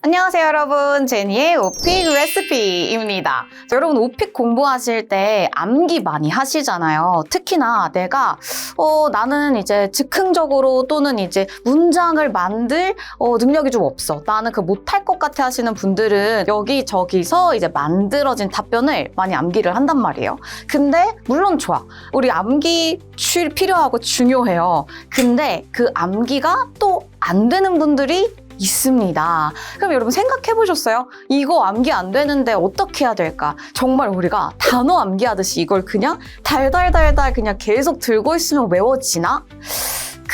안녕하세요 여러분, 제니의 오픽 레시피입니다. 여러분 오픽 공부하실 때 암기 많이 하시잖아요. 특히나 내가 나는 이제 즉흥적으로 또는 이제 문장을 만들 능력이 좀 없어, 나는 그 못할 것 같아 하시는 분들은 여기저기서 이제 만들어진 답변을 많이 암기를 한단 말이에요. 근데 물론 좋아, 우리 암기 필요하고 중요해요. 근데 그 암기가 또 안 되는 분들이 있습니다. 그럼 여러분 생각해 보셨어요? 이거 암기 안 되는데 어떻게 해야 될까? 정말 우리가 단어 암기하듯이 이걸 그냥 달달달달 그냥 계속 들고 있으면 외워지나?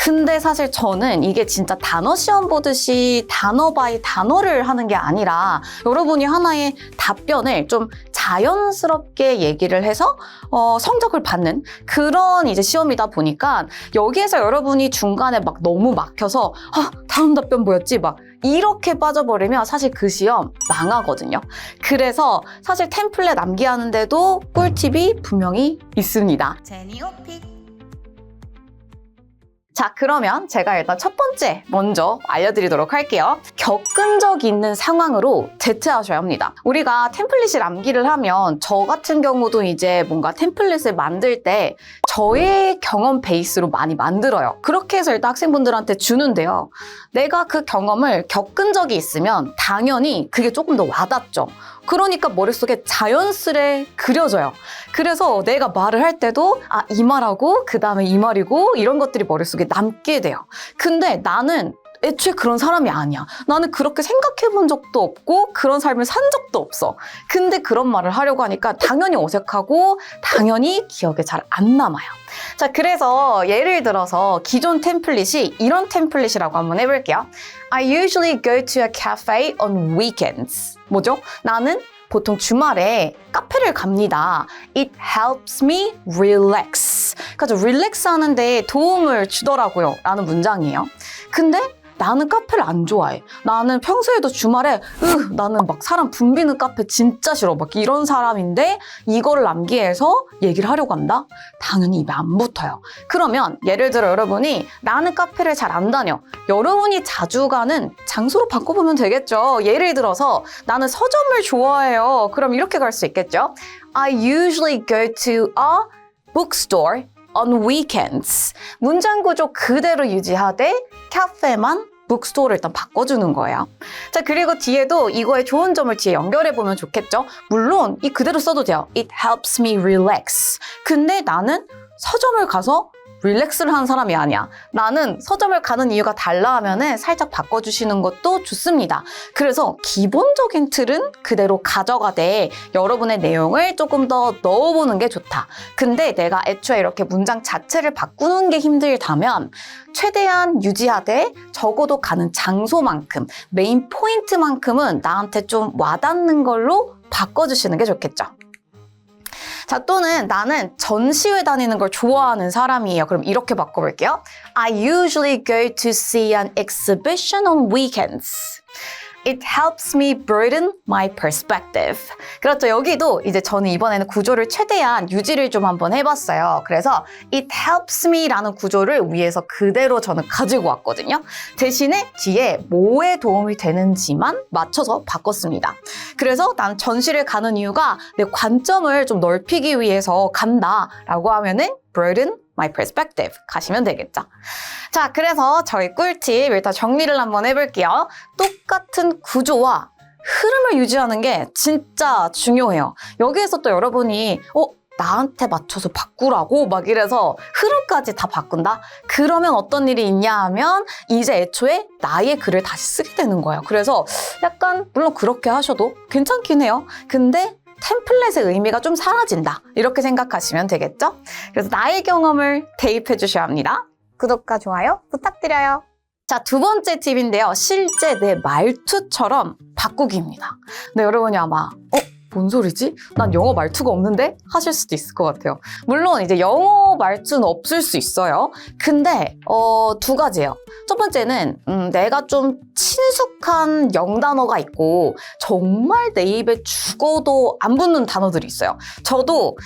근데 사실 저는 이게 진짜 단어 시험 보듯이 단어 바이 단어를 하는 게 아니라 여러분이 하나의 답변을 좀 자연스럽게 얘기를 해서 성적을 받는 그런 이제 시험이다 보니까 여기에서 여러분이 중간에 막 너무 막혀서 다음 답변 뭐였지? 막 이렇게 빠져버리면 사실 그 시험 망하거든요. 그래서 사실 템플릿 암기하는데도 꿀팁이 분명히 있습니다. 제니오픽. 자, 그러면 제가 일단 첫 번째 먼저 알려드리도록 할게요. 겪은 적 있는 상황으로 대체하셔야 합니다. 우리가 템플릿을 암기를 하면 저 같은 경우도 이제 뭔가 템플릿을 만들 때 저의 경험 베이스로 많이 만들어요. 그렇게 해서 일단 학생분들한테 주는데요. 내가 그 경험을 겪은 적이 있으면 당연히 그게 조금 더 와닿죠. 그러니까 머릿속에 자연스레 그려져요. 그래서 내가 말을 할 때도 이 말하고 그 다음에 이 말이고 이런 것들이 머릿속에 남게 돼요. 근데 나는 애초에 그런 사람이 아니야. 나는 그렇게 생각해 본 적도 없고 그런 삶을 산 적도 없어. 근데 그런 말을 하려고 하니까 당연히 어색하고 당연히 기억에 잘 안 남아요. 자, 그래서 예를 들어서 기존 템플릿이 이런 템플릿이라고 한번 해볼게요. I usually go to a cafe on weekends. 뭐죠? 나는 보통 주말에 카페를 갑니다. It helps me relax. 그래서 릴렉스 하는데 도움을 주더라고요. 라는 문장이에요. 근데 나는 카페를 안 좋아해. 나는 평소에도 주말에 나는 막 사람 붐비는 카페 진짜 싫어. 막 이런 사람인데 이거를 암기해서 얘기를 하려고 한다? 당연히 입에 안 붙어요. 그러면 예를 들어 여러분이 나는 카페를 잘 안 다녀. 여러분이 자주 가는 장소로 바꿔보면 되겠죠. 예를 들어서 나는 서점을 좋아해요. 그럼 이렇게 갈 수 있겠죠. I usually go to a bookstore on weekends. 문장 구조 그대로 유지하되 카페만 북스토어를 일단 바꿔주는 거예요. 자, 그리고 뒤에도 이거의 좋은 점을 뒤에 연결해보면 좋겠죠? 물론 이 그대로 써도 돼요. It helps me relax. 근데 나는 서점을 가서 릴렉스를 하는 사람이 아니야. 나는 서점을 가는 이유가 달라 하면은 살짝 바꿔주시는 것도 좋습니다. 그래서 기본적인 틀은 그대로 가져가되 여러분의 내용을 조금 더 넣어보는 게 좋다. 근데 내가 애초에 이렇게 문장 자체를 바꾸는 게 힘들다면 최대한 유지하되 적어도 가는 장소만큼 메인 포인트만큼은 나한테 좀 와닿는 걸로 바꿔주시는 게 좋겠죠. 자, 또는 나는 전시회 다니는 걸 좋아하는 사람이에요. 그럼 이렇게 바꿔볼게요. I usually go to see an exhibition on weekends. It helps me broaden my perspective. 그렇죠. 여기도 이제 저는 이번에는 구조를 최대한 유지를 좀 한번 해봤어요. 그래서 it helps me 라는 구조를 위에서 그대로 저는 가지고 왔거든요. 대신에 뒤에 뭐에 도움이 되는지만 맞춰서 바꿨습니다. 그래서 난 전시를 가는 이유가 내 관점을 좀 넓히기 위해서 간다라고 하면은 broaden my perspective 가시면 되겠죠. 자, 그래서 저희 꿀팁 일단 정리를 한번 해볼게요. 똑같은 구조와 흐름을 유지하는 게 진짜 중요해요. 여기에서 또 여러분이 나한테 맞춰서 바꾸라고 막 이래서 흐름까지 다 바꾼다? 그러면 어떤 일이 있냐 하면 이제 애초에 나의 글을 다시 쓰게 되는 거예요. 그래서 약간 물론 그렇게 하셔도 괜찮긴 해요. 근데 템플릿의 의미가 좀 사라진다. 이렇게 생각하시면 되겠죠? 그래서 나의 경험을 대입해 주셔야 합니다. 구독과 좋아요 부탁드려요. 자, 두 번째 팁인데요. 실제 내 말투처럼 바꾸기입니다. 네, 여러분이 아마 뭔 소리지? 난 영어 말투가 없는데? 하실 수도 있을 것 같아요. 물론 이제 영어 말투는 없을 수 있어요. 근데 두 가지예요. 첫 번째는 내가 좀 친숙한 영단어가 있고 정말 내 입에 죽어도 안 붙는 단어들이 있어요. 저도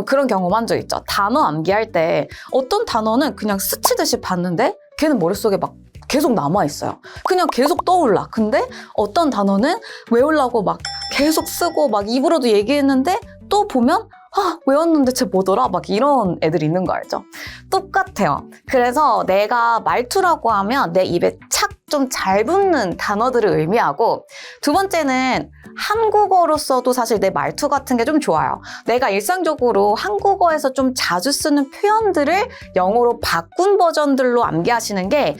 그런 경험한 적 있죠. 단어 암기할 때 어떤 단어는 그냥 스치듯이 봤는데 걔는 머릿속에 막 계속 남아있어요. 그냥 계속 떠올라. 근데 어떤 단어는 외우려고 막 계속 쓰고 막 입으로도 얘기했는데 또 보면 외웠는데 쟤 뭐더라? 막 이런 애들이 있는 거 알죠? 똑같아요. 그래서 내가 말투라고 하면 내 입에 착 좀 잘 붙는 단어들을 의미하고, 두 번째는 한국어로서도 사실 내 말투 같은 게 좀 좋아요. 내가 일상적으로 한국어에서 좀 자주 쓰는 표현들을 영어로 바꾼 버전들로 암기하시는 게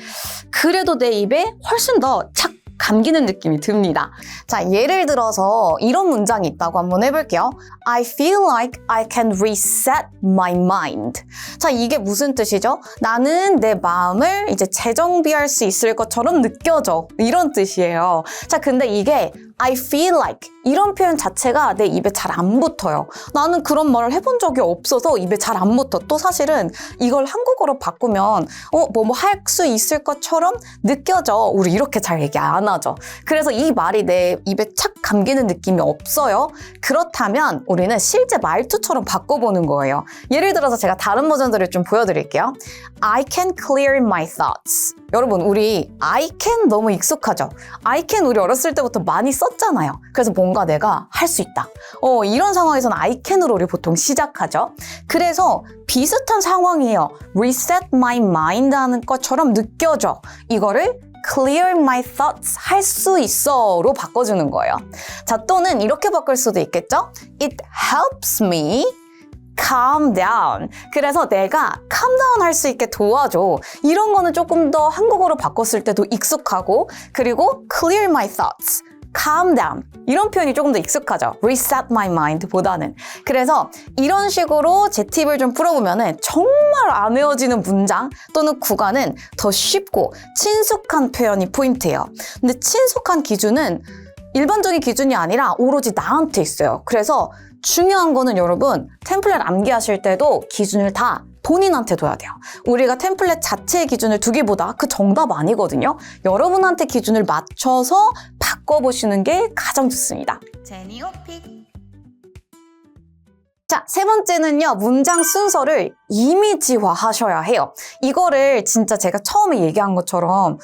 그래도 내 입에 훨씬 더 착 감기는 느낌이 듭니다. 자, 예를 들어서 이런 문장이 있다고 한번 해볼게요. I feel like I can reset my mind. 자, 이게 무슨 뜻이죠? 나는 내 마음을 이제 재정비할 수 있을 것처럼 느껴져. 이런 뜻이에요. 자, 근데 이게 I feel like 이런 표현 자체가 내 입에 잘 안 붙어요. 나는 그런 말을 해본 적이 없어서 입에 잘 안 붙어. 또 사실은 이걸 한국어로 바꾸면 뭐뭐 할 수 있을 것처럼 느껴져. 우리 이렇게 잘 얘기 안 하죠. 그래서 이 말이 내 입에 착 감기는 느낌이 없어요. 그렇다면 우리는 실제 말투처럼 바꿔보는 거예요. 예를 들어서 제가 다른 버전들을 좀 보여드릴게요. I can clear my thoughts. 여러분, 우리 I can 너무 익숙하죠? I can 우리 어렸을 때부터 많이 썼잖아요. 그래서 뭔가 내가 할 수 있다. 이런 상황에서는 I can으로 우리 보통 시작하죠. 그래서 비슷한 상황이에요. reset my mind 하는 것처럼 느껴져. 이거를 clear my thoughts 할 수 있어로 바꿔주는 거예요. 자, 또는 이렇게 바꿀 수도 있겠죠? It helps me calm down. 그래서 내가 calm down 할 수 있게 도와줘. 이런 거는 조금 더 한국어로 바꿨을 때도 익숙하고, 그리고 clear my thoughts, calm down 이런 표현이 조금 더 익숙하죠. reset my mind 보다는. 그래서 이런 식으로 제 팁을 좀 풀어보면은 정말 안 외워지는 문장 또는 구간은 더 쉽고 친숙한 표현이 포인트예요. 근데 친숙한 기준은 일반적인 기준이 아니라 오로지 나한테 있어요. 그래서 중요한 거는 여러분, 템플릿 암기하실 때도 기준을 다 본인한테 둬야 돼요. 우리가 템플릿 자체의 기준을 두기보다 그 정답 아니거든요. 여러분한테 기준을 맞춰서 바꿔보시는 게 가장 좋습니다. 제니오픽. 자, 세 번째는요. 문장 순서를 이미지화 하셔야 해요. 이거를 진짜 제가 처음에 얘기한 것처럼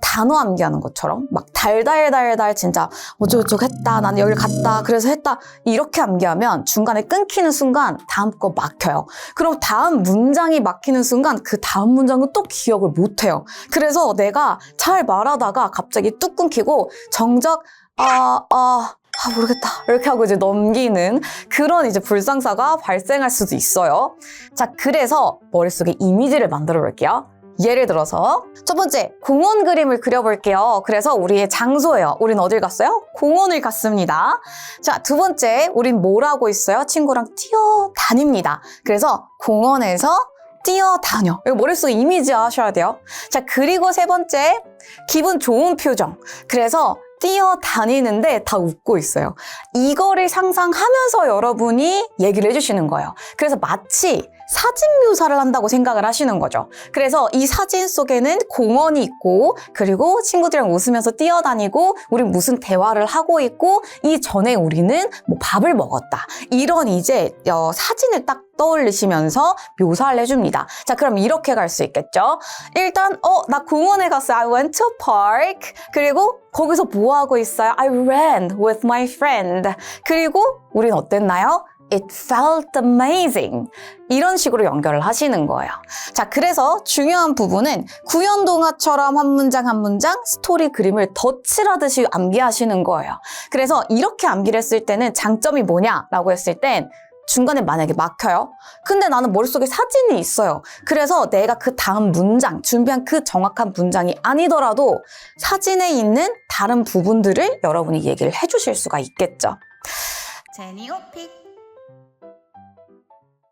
단어 암기하는 것처럼 막 달달달달 진짜 어쩌고저쩌고 했다, 나는 여길 갔다, 그래서 했다 이렇게 암기하면 중간에 끊기는 순간 다음 거 막혀요. 그럼 다음 문장이 막히는 순간 그 다음 문장은 또 기억을 못해요. 그래서 내가 잘 말하다가 갑자기 뚝 끊기고 정작 모르겠다 이렇게 하고 이제 넘기는 그런 이제 불상사가 발생할 수도 있어요. 자, 그래서 머릿속에 이미지를 만들어 볼게요. 예를 들어서 첫 번째, 공원 그림을 그려볼게요. 그래서 우리의 장소예요. 우린 어딜 갔어요? 공원을 갔습니다. 자, 두 번째, 우린 뭘 하고 있어요? 친구랑 뛰어다닙니다. 그래서 공원에서 뛰어다녀. 이거 머릿속에 이미지 하셔야 돼요. 자, 그리고 세 번째, 기분 좋은 표정. 그래서 뛰어다니는데 다 웃고 있어요. 이거를 상상하면서 여러분이 얘기를 해주시는 거예요. 그래서 마치 사진 묘사를 한다고 생각을 하시는 거죠. 그래서 이 사진 속에는 공원이 있고, 그리고 친구들이랑 웃으면서 뛰어다니고, 우린 무슨 대화를 하고 있고, 이전에 우리는 뭐 밥을 먹었다. 이런 이제 사진을 딱 떠올리시면서 묘사를 해줍니다. 자, 그럼 이렇게 갈 수 있겠죠? 일단 나 공원에 갔어요. I went to park. 그리고 거기서 뭐 하고 있어요? I ran with my friend. 그리고 우린 어땠나요? It felt amazing. 이런 식으로 연결을 하시는 거예요. 자, 그래서 중요한 부분은 구연동화처럼 한 문장 한 문장 스토리 그림을 덧칠하듯이 암기하시는 거예요. 그래서 이렇게 암기를 했을 때는 장점이 뭐냐라고 했을 땐 중간에 만약에 막혀요. 근데 나는 머릿속에 사진이 있어요. 그래서 내가 그 다음 문장, 준비한 그 정확한 문장이 아니더라도 사진에 있는 다른 부분들을 여러분이 얘기를 해주실 수가 있겠죠. 제니오픽.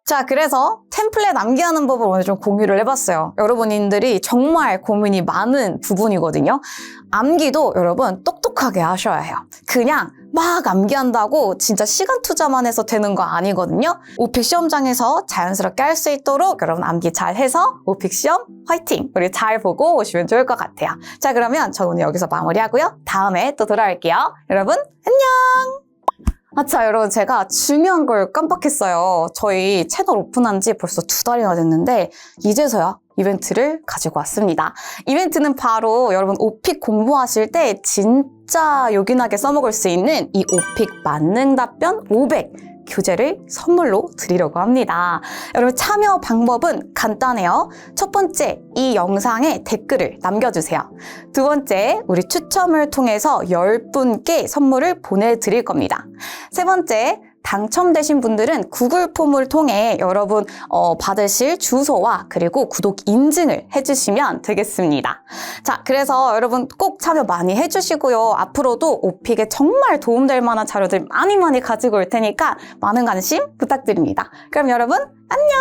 자, 그래서 템플릿 암기하는 법을 오늘 좀 공유를 해봤어요. 여러분들이 정말 고민이 많은 부분이거든요. 암기도 여러분 똑똑하게 하셔야 해요. 그냥 막 암기한다고 진짜 시간 투자만 해서 되는 거 아니거든요. 오픽 시험장에서 자연스럽게 할 수 있도록 여러분 암기 잘 해서 오픽 시험 화이팅! 우리 잘 보고 오시면 좋을 것 같아요. 자, 그러면 저 오늘 여기서 마무리하고요. 다음에 또 돌아올게요. 여러분 안녕! 자, 여러분 제가 중요한 걸 깜빡했어요. 저희 채널 오픈한 지 벌써 2달이나 됐는데 이제서야 이벤트를 가지고 왔습니다. 이벤트는 바로 여러분 오픽 공부하실 때 진짜 요긴하게 써먹을 수 있는 이 오픽 만능 답변 500 교재를 선물로 드리려고 합니다. 여러분 참여 방법은 간단해요. 첫 번째, 이 영상에 댓글을 남겨주세요. 두 번째, 우리 추첨을 통해서 10분께 선물을 보내드릴 겁니다. 세 번째, 당첨되신 분들은 구글 폼을 통해 여러분 받으실 주소와 그리고 구독 인증을 해주시면 되겠습니다. 자, 그래서 여러분 꼭 참여 많이 해주시고요. 앞으로도 오픽에 정말 도움될 만한 자료들 많이 가지고 올 테니까 많은 관심 부탁드립니다. 그럼 여러분 안녕!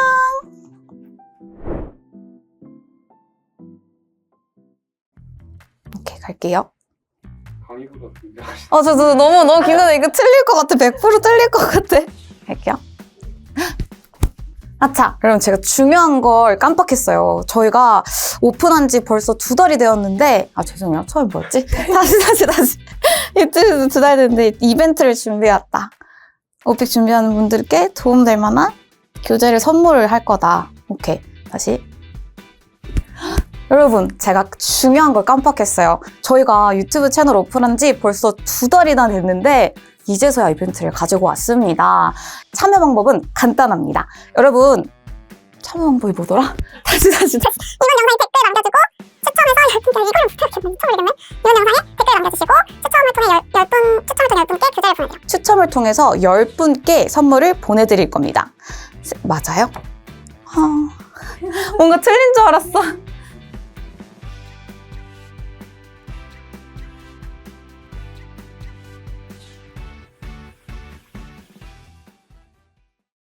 오케이, 갈게요. 강의보다 굉장히 저 너무 긴장돼. 이거 틀릴 것 같아. 100% 틀릴 것 같아. 할게요. 아차, 여러분 제가 중요한 걸 깜빡했어요. 저희가 오픈한 지 벌써 2달이 되었는데, 죄송해요. 처음에 뭐였지? 다시. 유튜브 2달 됐는데 이벤트를 준비해왔다. 오픽 준비하는 분들께 도움될 만한 교재를 선물을 할 거다. 오케이, 다시. 여러분, 제가 중요한 걸 깜빡했어요. 저희가 유튜브 채널 오픈한 지 벌써 2달이나 됐는데 이제서야 이벤트를 가지고 왔습니다. 참여 방법은 간단합니다. 여러분, 참여 방법이 뭐더라? 다시. 이번 영상에 댓글 남겨주고 추첨해서 10분 이건 미쳐버리겠네. 이번 영상에 댓글 남겨주시고 추첨을 통해 10분께 교재를 보내드려요. 추첨을 통해서 10분께 선물을 보내드릴 겁니다. 맞아요? 뭔가 틀린 줄 알았어.